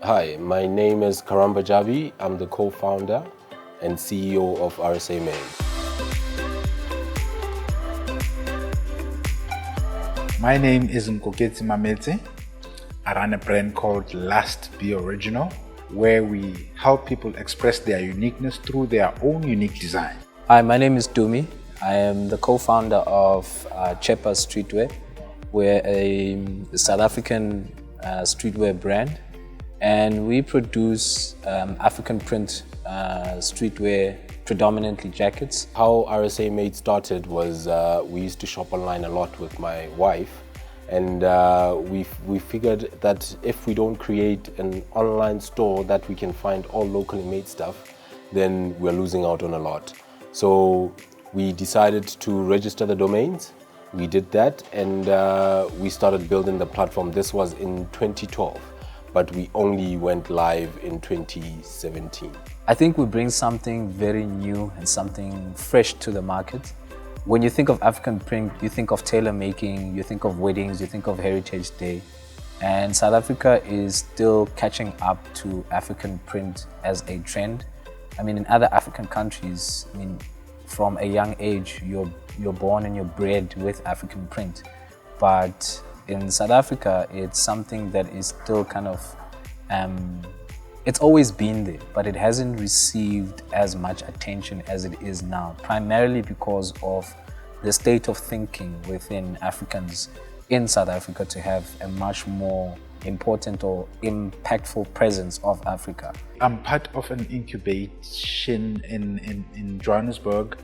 Hi, my name is Karamba Jabbie. I'm the co-founder and CEO of RSA Main. My name is Nkoketsi Mametse. I run a brand called Last Be Original, where we help people express their uniqueness through their own unique design. Hi, my name is Dumi. I am the co-founder of Chepa Streetwear. We're a South African streetwear brand, and we produce African print streetwear, predominantly jackets. How RSA Made started was we used to shop online a lot with my wife, and we figured that if we don't create an online store that we can find all locally made stuff, then we're losing out on a lot. So we decided to register the domains. We did that, and we started building the platform. This was in 2012, but we only went live in 2017. I think we bring something very new and something fresh to the market. When you think of African print, you think of tailor making, you think of weddings, you think of Heritage Day. And South Africa is still catching up to African print as a trend. I mean, in other African countries, from a young age, you're born and you're bred with African print. But in South Africa, it's something that is still kind of, it's always been there, but it hasn't received as much attention as it is now, primarily because of the state of thinking within Africans in South Africa to have a much more important or impactful presence of Africa. I'm part of an incubation in Johannesburg,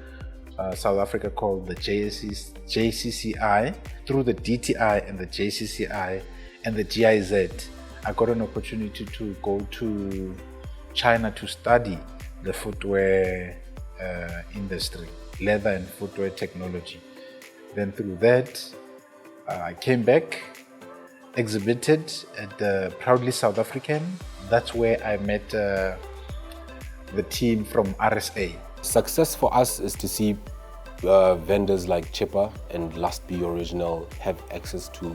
South Africa, called the JCCI. Through the DTI and the JCCI and the GIZ, I got an opportunity to go to China to study the footwear industry, leather and footwear technology. Then through that, I came back, exhibited at the Proudly South African. That's where I met the team from RSA. Success for us is to see vendors like Chepa and Last Be Original have access to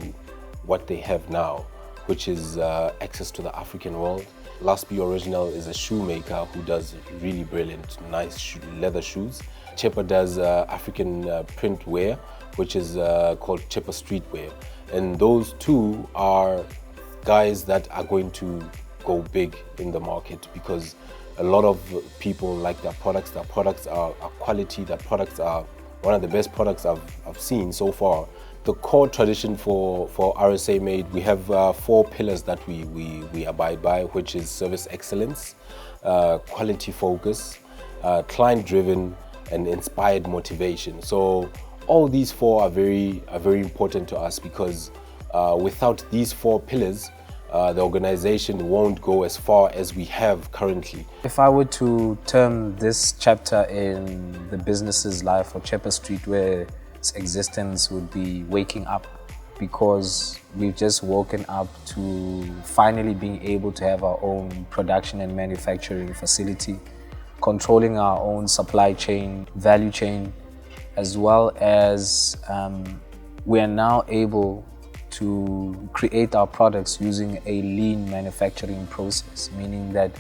what they have now, which is access to the African world. Last Be Original is a shoemaker who does really brilliant, nice leather shoes. Chepa does African print wear, which is called Chepa Streetwear. And those two are guys that are going to go big in the market because a lot of people like their products. Their products are quality. Their products are one of the best products I've seen so far. The core tradition for RSA Made, we have 4 pillars that we abide by, which is service excellence, quality focus, client driven, and inspired motivation. So all these 4 are very important to us because without these 4 pillars, the organization won't go as far as we have currently. If I were to term this chapter in the business's life or Chepa Streetwear's existence would be waking up, because we've just woken up to finally being able to have our own production and manufacturing facility, controlling our own supply chain, value chain, as well as we are now able to create our products using a lean manufacturing process, meaning that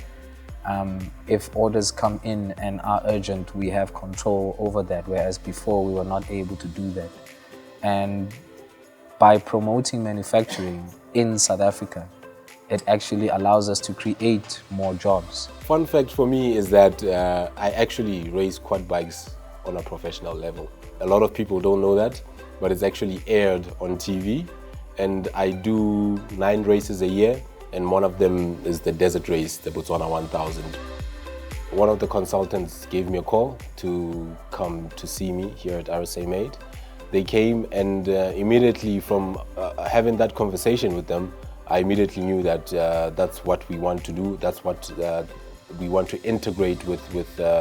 if orders come in and are urgent, we have control over that, whereas before we were not able to do that. And by promoting manufacturing in South Africa, it actually allows us to create more jobs. Fun fact for me is that I actually race quad bikes on a professional level. A lot of people don't know that, but it's actually aired on TV. And I do 9 races a year, and one of them is the desert race, the Botswana 1000. One of the consultants gave me a call to come to see me here at RSA Made. They came, and immediately from having that conversation with them, I immediately knew that that's what we want to do. That's what we want to integrate with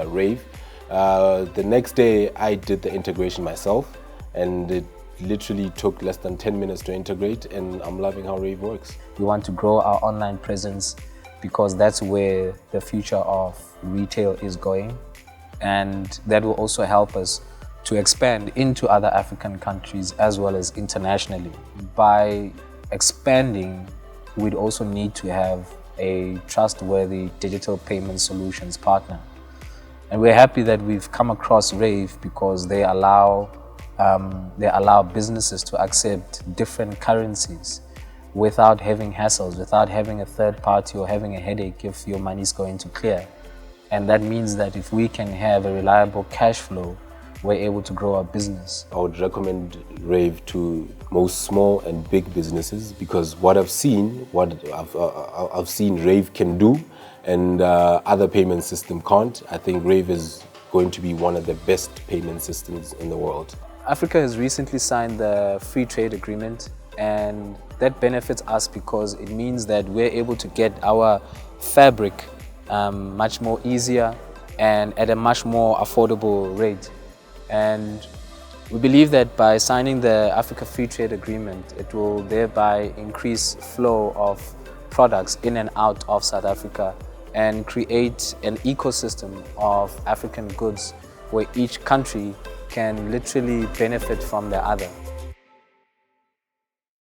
Rave. The next day, I did the integration myself, and it literally took less than 10 minutes to integrate, and I'm loving how Rave works. We want to grow our online presence because that's where the future of retail is going, and that will also help us to expand into other African countries as well as internationally. By expanding, we'd also need to have a trustworthy digital payment solutions partner. And we're happy that we've come across Rave because they allow businesses to accept different currencies without having hassles, without having a third party or having a headache if your money is going to clear. And that means that if we can have a reliable cash flow, we're able to grow our business. I would recommend Rave to most small and big businesses because what I've seen Rave can do and other payment system can't. I think Rave is going to be one of the best payment systems in the world. Africa has recently signed the free trade agreement, and that benefits us because it means that we're able to get our fabric much more easier and at a much more affordable rate. And we believe that by signing the Africa Free Trade Agreement, it will thereby increase flow of products in and out of South Africa and create an ecosystem of African goods where each country can literally benefit from the other.